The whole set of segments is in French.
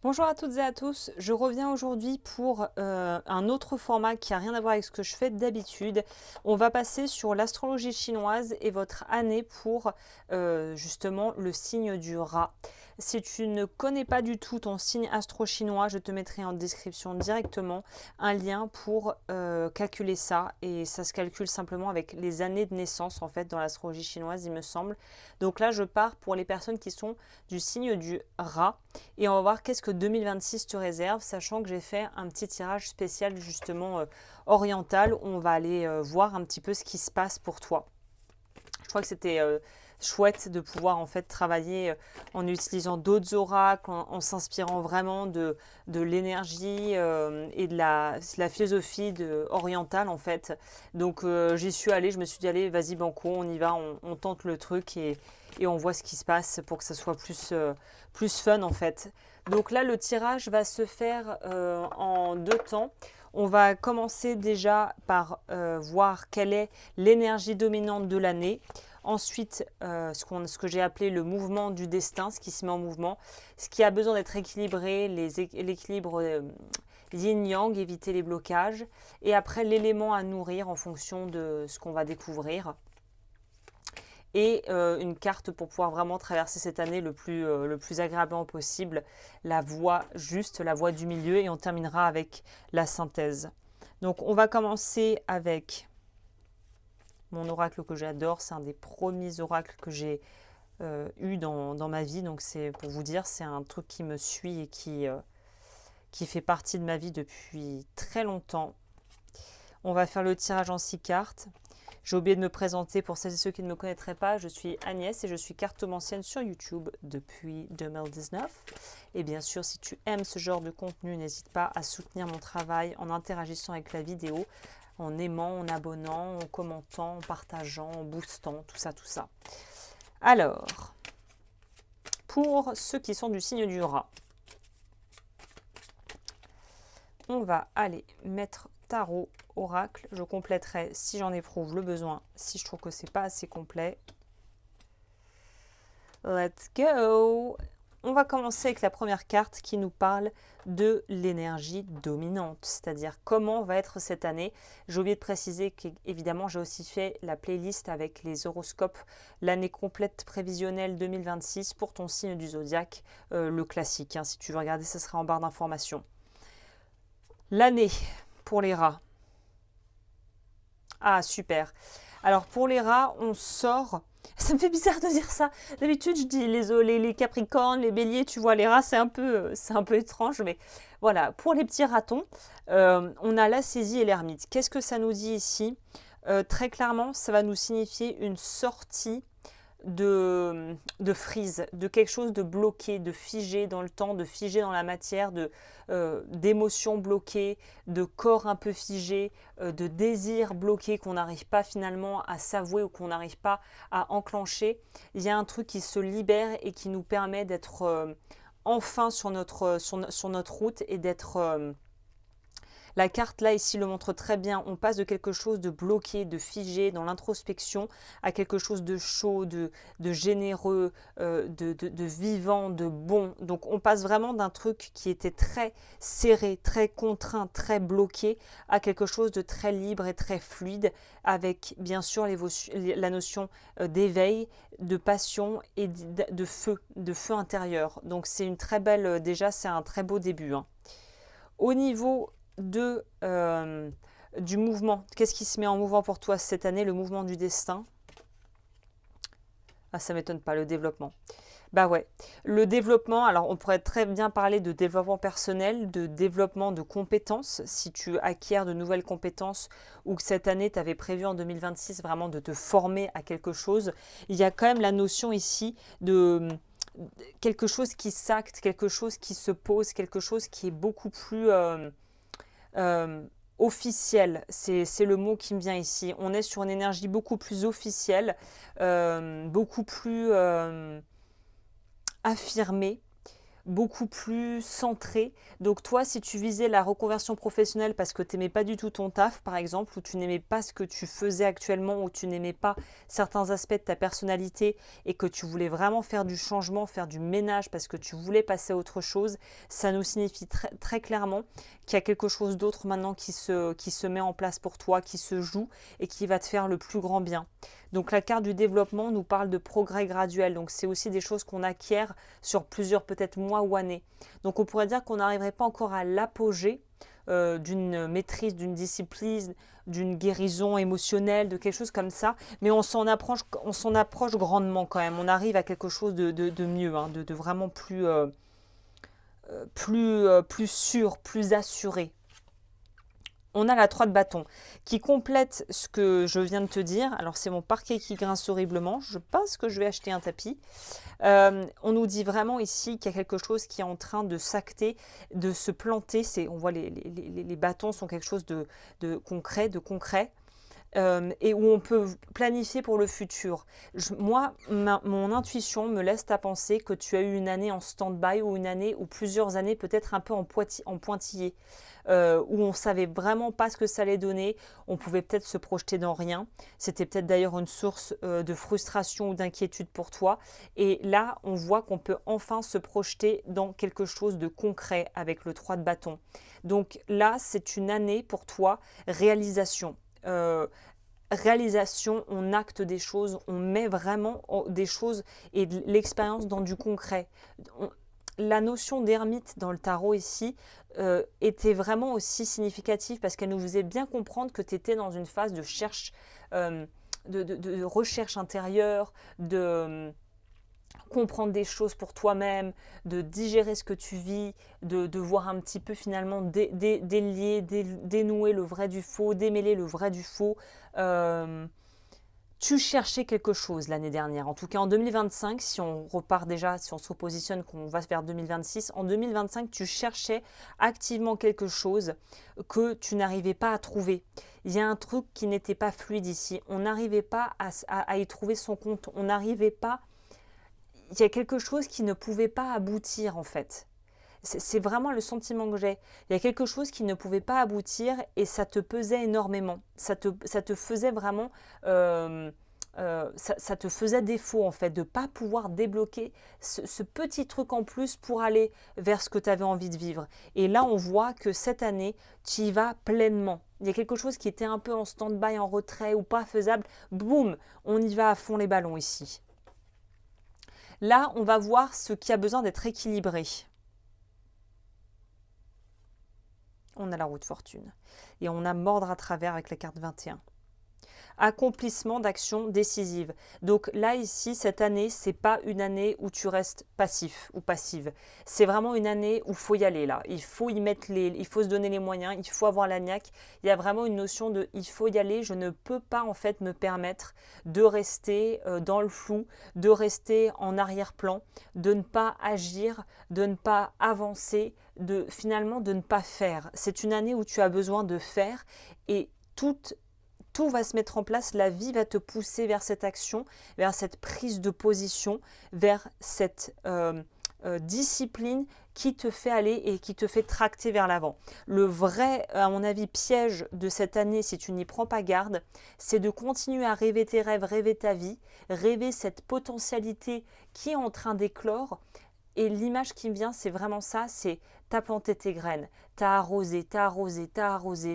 Bonjour à toutes et à tous, je reviens aujourd'hui pour un autre format qui n'a rien à voir avec ce que je fais d'habitude. On va passer sur l'astrologie chinoise et votre année pour justement le signe du rat. Si tu ne connais pas du tout ton signe astro-chinois, je te mettrai en description directement un lien pour calculer ça. Et ça se calcule simplement avec les années de naissance en fait dans l'astrologie chinoise, il me semble. Donc là, je pars pour les personnes qui sont du signe du rat. Et on va voir qu'est-ce que 2026 te réserve, sachant que j'ai fait un petit tirage spécial justement oriental, où on va aller voir un petit peu ce qui se passe pour toi. Je crois que c'était chouette de pouvoir en fait travailler en utilisant d'autres oracles, en s'inspirant vraiment de l'énergie et de la philosophie orientale en fait. Donc j'y suis allée, je me suis dit allez vas-y banco, on y va, on tente le truc et on voit ce qui se passe pour que ça soit plus fun en fait. Donc là le tirage va se faire en deux temps. On va commencer déjà par voir quelle est l'énergie dominante de l'année. Ensuite, ce que j'ai appelé le mouvement du destin, ce qui se met en mouvement, ce qui a besoin d'être équilibré, l'équilibre yin-yang, éviter les blocages. Et après, l'élément à nourrir en fonction de ce qu'on va découvrir. Et une carte pour pouvoir vraiment traverser cette année le plus agréablement possible, la voie juste, la voie du milieu, et on terminera avec la synthèse. Donc on va commencer avec mon oracle que j'adore, c'est un des premiers oracles que j'ai eu dans ma vie, donc c'est pour vous dire, c'est un truc qui me suit et qui fait partie de ma vie depuis très longtemps. On va faire le tirage en 6 cartes. J'ai oublié de me présenter pour celles et ceux qui ne me connaîtraient pas. Je suis Agnès et je suis cartomancienne sur YouTube depuis 2019. Et bien sûr, si tu aimes ce genre de contenu, n'hésite pas à soutenir mon travail en interagissant avec la vidéo, en aimant, en abonnant, en commentant, en partageant, en boostant, tout ça, tout ça. Alors, pour ceux qui sont du signe du rat, on va aller mettre tarot, oracle. Je compléterai si j'en éprouve le besoin, si je trouve que c'est pas assez complet. Let's go! On va commencer avec la première carte qui nous parle de l'énergie dominante, c'est-à-dire comment va être cette année. J'ai oublié de préciser qu'évidemment j'ai aussi fait la playlist avec les horoscopes, l'année complète prévisionnelle 2026 pour ton signe du zodiaque, le classique. Si tu veux regarder, ça sera en barre d'informations. L'année pour les rats. Ah super. Alors pour les rats, on sort. Ça me fait bizarre de dire ça. D'habitude, je dis les capricornes, les béliers, tu vois, les rats, c'est un peu étrange. Mais voilà, pour les petits ratons, on a la saisie et l'ermite. Qu'est-ce que ça nous dit ici? Très clairement, ça va nous signifier une sortie de frise, de quelque chose de bloqué, de figé dans le temps, de figé dans la matière, d'émotions bloquées, de corps un peu figé, de désirs bloqués qu'on n'arrive pas finalement à s'avouer ou qu'on n'arrive pas à enclencher. Il y a un truc qui se libère et qui nous permet d'être enfin sur notre route et d'être... La carte là ici le montre très bien, on passe de quelque chose de bloqué, de figé dans l'introspection à quelque chose de chaud, de généreux, de vivant, de bon. Donc on passe vraiment d'un truc qui était très serré, très contraint, très bloqué à quelque chose de très libre et très fluide avec bien sûr la notion d'éveil, de passion et de feu intérieur. Donc c'est une très belle, déjà c'est un très beau début. Au niveau du mouvement. Qu'est-ce qui se met en mouvement pour toi cette année? Le mouvement du destin. Ah, ça m'étonne pas, le développement. Bah ouais, le développement, alors on pourrait très bien parler de développement personnel, de développement de compétences, si tu acquiers de nouvelles compétences ou que cette année tu avais prévu en 2026 vraiment de te former à quelque chose. Il y a quand même la notion ici de quelque chose qui s'acte, quelque chose qui se pose, quelque chose qui est beaucoup plus... officiel, c'est le mot qui me vient ici. On est sur une énergie beaucoup plus officielle, beaucoup plus affirmée. beaucoup plus centré. Donc toi, si tu visais la reconversion professionnelle parce que tu n'aimais pas du tout ton taf, par exemple, ou tu n'aimais pas ce que tu faisais actuellement, ou tu n'aimais pas certains aspects de ta personnalité et que tu voulais vraiment faire du changement, faire du ménage parce que tu voulais passer à autre chose, ça nous signifie très clairement qu'il y a quelque chose d'autre maintenant qui se met en place pour toi, qui se joue et qui va te faire le plus grand bien. Donc la carte du développement nous parle de progrès graduel. Donc c'est aussi des choses qu'on acquiert sur plusieurs peut-être mois ou années. Donc on pourrait dire qu'on n'arriverait pas encore à l'apogée d'une maîtrise, d'une discipline, d'une guérison émotionnelle, de quelque chose comme ça, mais on s'en approche grandement quand même. On arrive à quelque chose de mieux, hein, de vraiment plus sûr, plus assuré. On a la 3 de bâton qui complète ce que je viens de te dire. Alors c'est mon parquet qui grince horriblement. Je pense que je vais acheter un tapis. On nous dit vraiment ici qu'il y a quelque chose qui est en train de s'acter, de se planter. On voit les bâtons sont quelque chose de concret, et où on peut planifier pour le futur. Mon intuition me laisse à penser que tu as eu une année en stand-by ou une année ou plusieurs années peut-être un peu en pointillé, où on ne savait vraiment pas ce que ça allait donner, on pouvait peut-être se projeter dans rien. C'était peut-être d'ailleurs une source de frustration ou d'inquiétude pour toi. Et là, on voit qu'on peut enfin se projeter dans quelque chose de concret avec le 3 de bâton. Donc là, c'est une année pour toi, réalisation. Réalisation, on acte des choses, on met vraiment des choses et de l'expérience dans du concret. La notion d'ermite dans le tarot ici était vraiment aussi significative parce qu'elle nous faisait bien comprendre que tu étais dans une phase de recherche intérieure, de comprendre des choses pour toi-même, de digérer ce que tu vis, de voir un petit peu finalement délier, dénouer le vrai du faux, démêler le vrai du faux. Tu cherchais quelque chose l'année dernière. En tout cas, en 2025, si on repart déjà, si on se repositionne, qu'on va vers 2026, en 2025, tu cherchais activement quelque chose que tu n'arrivais pas à trouver. Il y a un truc qui n'était pas fluide ici. On n'arrivait pas à y trouver son compte. On n'arrivait pas. Il y a quelque chose qui ne pouvait pas aboutir en fait. C'est vraiment le sentiment que j'ai. Il y a quelque chose qui ne pouvait pas aboutir et ça te pesait énormément. Ça te faisait vraiment... ça te faisait défaut en fait de ne pas pouvoir débloquer ce petit truc en plus pour aller vers ce que tu avais envie de vivre. Et là, on voit que cette année, tu y vas pleinement. Il y a quelque chose qui était un peu en stand-by, en retrait ou pas faisable. Boum, on y va à fond les ballons ici. Là, on va voir ce qui a besoin d'être équilibré. On a la roue de fortune. Et on a mordre à travers avec la carte 21. Accomplissement d'actions décisives. Donc là, ici, cette année, c'est pas une année où tu restes passif ou passive. C'est vraiment une année où il faut y aller là. Il faut y mettre il faut se donner les moyens, il faut avoir la niaque. Il y a vraiment une notion de il faut y aller. Je ne peux pas en fait me permettre de rester dans le flou, de rester en arrière-plan, de ne pas agir, de ne pas avancer, finalement de ne pas faire. C'est une année où tu as besoin de faire et tout va se mettre en place, la vie va te pousser vers cette action, vers cette prise de position, vers cette discipline qui te fait aller et qui te fait tracter vers l'avant. Le vrai, à mon avis, piège de cette année, si tu n'y prends pas garde, c'est de continuer à rêver tes rêves, rêver ta vie, rêver cette potentialité qui est en train d'éclore. Et l'image qui me vient, c'est vraiment ça, c'est t'as planté tes graines, t'as arrosé,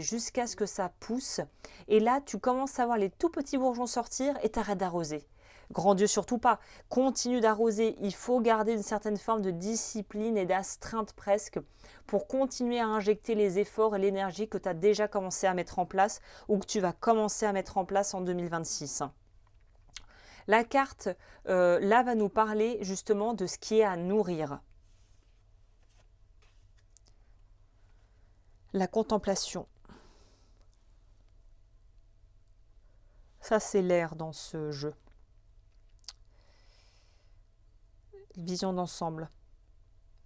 jusqu'à ce que ça pousse. Et là, tu commences à voir les tout petits bourgeons sortir et t'arrêtes d'arroser. Grand Dieu, surtout pas. Continue d'arroser. Il faut garder une certaine forme de discipline et d'astreinte presque pour continuer à injecter les efforts et l'énergie que tu as déjà commencé à mettre en place ou que tu vas commencer à mettre en place en 2026. La carte, là, va nous parler justement de ce qui est à nourrir. La contemplation. Ça, c'est l'air dans ce jeu. Vision d'ensemble.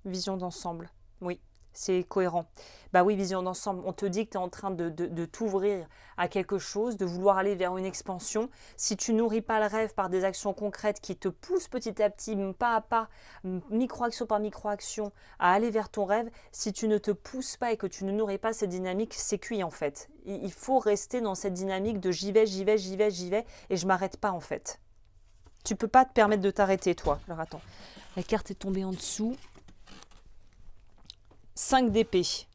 Vision d'ensemble, oui. c'est cohérent. Bah oui, vision d'ensemble, on te dit que tu es en train de t'ouvrir à quelque chose, de vouloir aller vers une expansion. Si tu nourris pas le rêve par des actions concrètes qui te poussent petit à petit, pas à pas, micro-action par micro-action, à aller vers ton rêve, si tu ne te pousses pas et que tu ne nourris pas cette dynamique, c'est cuit en fait. Il faut rester dans cette dynamique de j'y vais, j'y vais, j'y vais, j'y vais, et je m'arrête pas en fait. Tu peux pas te permettre de t'arrêter toi. Alors attends, la carte est tombée en dessous. 5 d'épée.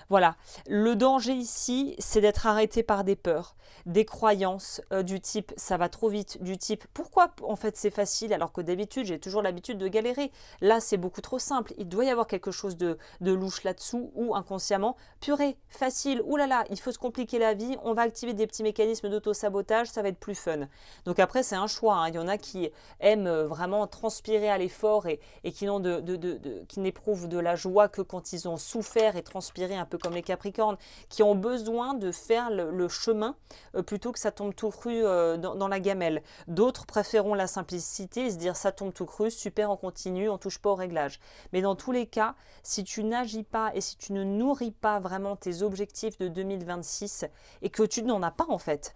Voilà, le danger ici, c'est d'être arrêté par des peurs, des croyances du type ça va trop vite, du type pourquoi en fait c'est facile alors que d'habitude j'ai toujours l'habitude de galérer. Là c'est beaucoup trop simple, il doit y avoir quelque chose de louche là-dessous ou inconsciemment, purée, facile, oulala, il faut se compliquer la vie, on va activer des petits mécanismes d'auto-sabotage, ça va être plus fun. Donc après c'est un choix, hein. Il y en a qui aiment vraiment transpirer à l'effort et qui n'éprouvent de la joie que quand ils ont souffert et transpiré un peu comme les Capricornes, qui ont besoin de faire le chemin plutôt que ça tombe tout cru dans la gamelle. D'autres préféreront la simplicité et se dire ça tombe tout cru, super, on continue, on touche pas au réglage. Mais dans tous les cas, si tu n'agis pas et si tu ne nourris pas vraiment tes objectifs de 2026 et que tu n'en as pas en fait,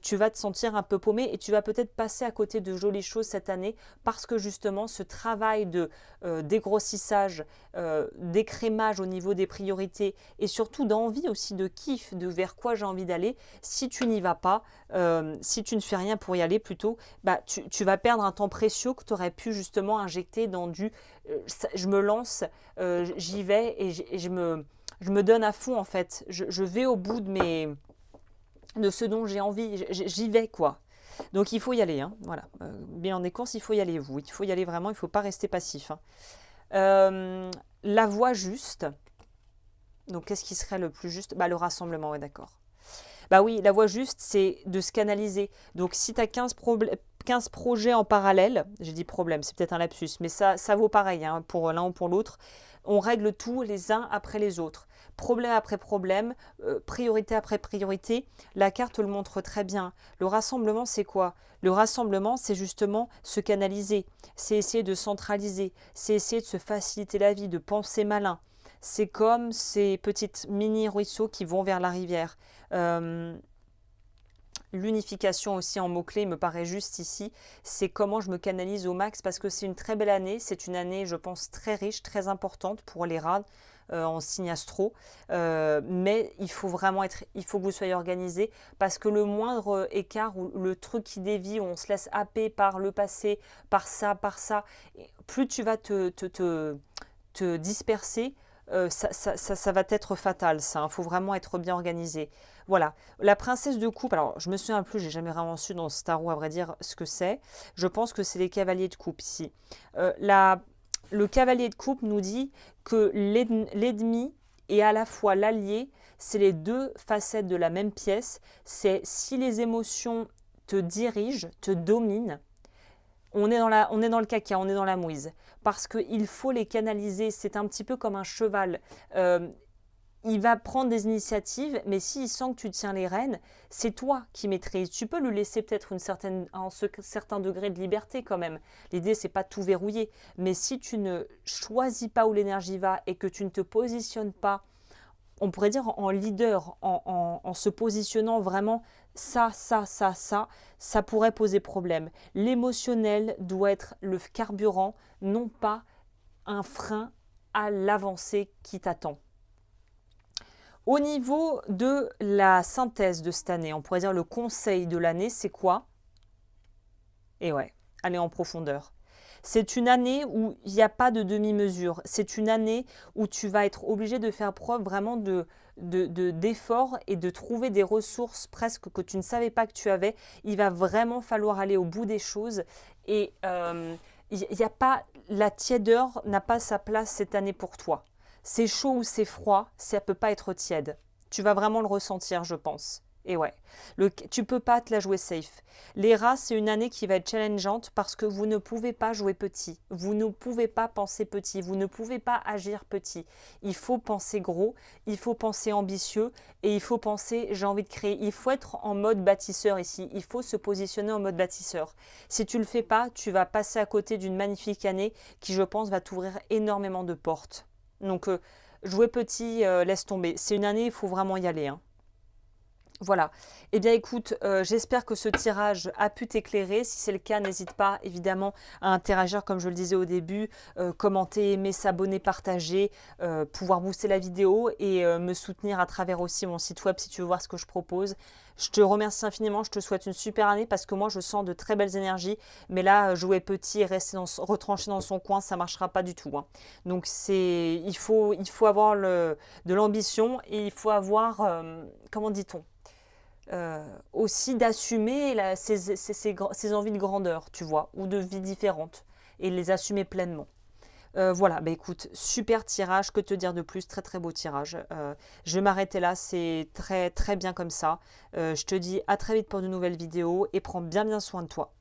tu vas te sentir un peu paumé et tu vas peut-être passer à côté de jolies choses cette année parce que justement ce travail de dégrossissage, d'écrémage au niveau des priorités et surtout d'envie aussi, de kiff, de vers quoi j'ai envie d'aller, si tu n'y vas pas, si tu ne fais rien pour y aller plutôt, bah, tu vas perdre un temps précieux que tu aurais pu justement injecter dans du je me lance, j'y vais et je me donne à fond en fait, je vais au bout de ce dont j'ai envie, j'y vais quoi. Donc il faut y aller, hein, voilà. Bien en écourse, il faut y aller vous, il faut y aller vraiment, il ne faut pas rester passif. Hein. La voie juste. Donc, qu'est-ce qui serait le plus juste? Bah, le rassemblement, ouais, d'accord. Bah oui, la voie juste, c'est de se canaliser. Donc, si tu as 15 projets en parallèle, j'ai dit problème, c'est peut-être un lapsus, mais ça vaut pareil hein, pour l'un ou pour l'autre. On règle tout les uns après les autres. Problème après problème, priorité après priorité. La carte le montre très bien. Le rassemblement, c'est quoi? Le rassemblement, c'est justement se canaliser. C'est essayer de centraliser. C'est essayer de se faciliter la vie, de penser malin. C'est comme ces petites mini-ruisseaux qui vont vers la rivière. L'unification aussi en mots-clés me paraît juste ici. C'est comment je me canalise au max parce que c'est une très belle année. C'est une année, je pense, très riche, très importante pour les rats en signe astro. Mais il faut vraiment il faut que vous soyez organisé parce que le moindre écart ou le truc qui dévie, où on se laisse happer par le passé, par ça, plus tu vas te disperser, ça va être fatal, ça. Il faut vraiment être bien organisé. Voilà. La princesse de coupe, alors je me souviens plus, j'ai jamais vraiment su dans ce tarot, à vrai dire, ce que c'est. Je pense que c'est les cavaliers de coupe ici. Le cavalier de coupe nous dit que l'ennemi et à la fois l'allié, c'est les deux facettes de la même pièce. C'est si les émotions te dirigent, te dominent, on est dans le caca, on est dans la mouise. Parce qu'il faut les canaliser, c'est un petit peu comme un cheval. Il va prendre des initiatives, mais s'il sent que tu tiens les rênes, c'est toi qui maîtrises. Tu peux lui laisser peut-être un certain degré de liberté quand même. L'idée, c'est pas de tout verrouiller. Mais si tu ne choisis pas où l'énergie va et que tu ne te positionnes pas, on pourrait dire en leader, en se positionnant vraiment ça pourrait poser problème. L'émotionnel doit être le carburant, non pas un frein à l'avancée qui t'attend. Au niveau de la synthèse de cette année, on pourrait dire le conseil de l'année, c'est quoi? Et ouais, aller en profondeur. C'est une année où il n'y a pas de demi-mesure. C'est une année où tu vas être obligé de faire preuve vraiment d'effort et de trouver des ressources presque que tu ne savais pas que tu avais. Il va vraiment falloir aller au bout des choses. Et il n'y a pas, la tiédeur n'a pas sa place cette année pour toi. C'est chaud ou c'est froid, ça ne peut pas être tiède. Tu vas vraiment le ressentir, je pense. Et ouais, tu peux pas te la jouer safe. Les rats, c'est une année qui va être challengeante parce que vous ne pouvez pas jouer petit. Vous ne pouvez pas penser petit. Vous ne pouvez pas agir petit. Il faut penser gros, il faut penser ambitieux et il faut penser j'ai envie de créer. Il faut être en mode bâtisseur ici. Il faut se positionner en mode bâtisseur. Si tu le fais pas, tu vas passer à côté d'une magnifique année qui, je pense, va t'ouvrir énormément de portes. Donc, jouer petit, laisse tomber. C'est une année, il faut vraiment y aller, hein. Voilà. Eh bien écoute, j'espère que ce tirage a pu t'éclairer. Si c'est le cas, n'hésite pas évidemment à interagir comme je le disais au début, commenter, aimer, s'abonner, partager, pouvoir booster la vidéo et me soutenir à travers aussi mon site web si tu veux voir ce que je propose. Je te remercie infiniment, je te souhaite une super année parce que moi je sens de très belles énergies, mais là jouer petit et rester retranché dans son coin, ça ne marchera pas du tout, hein. Donc il faut avoir de l'ambition et il faut avoir, comment dit-on, aussi d'assumer ses envies de grandeur, tu vois, ou de vie différente, et les assumer pleinement. Voilà, bah écoute, super tirage, que te dire de plus, très très beau tirage. Je vais m'arrêter là, c'est très très bien comme ça. Je te dis à très vite pour de nouvelles vidéos et prends bien soin de toi.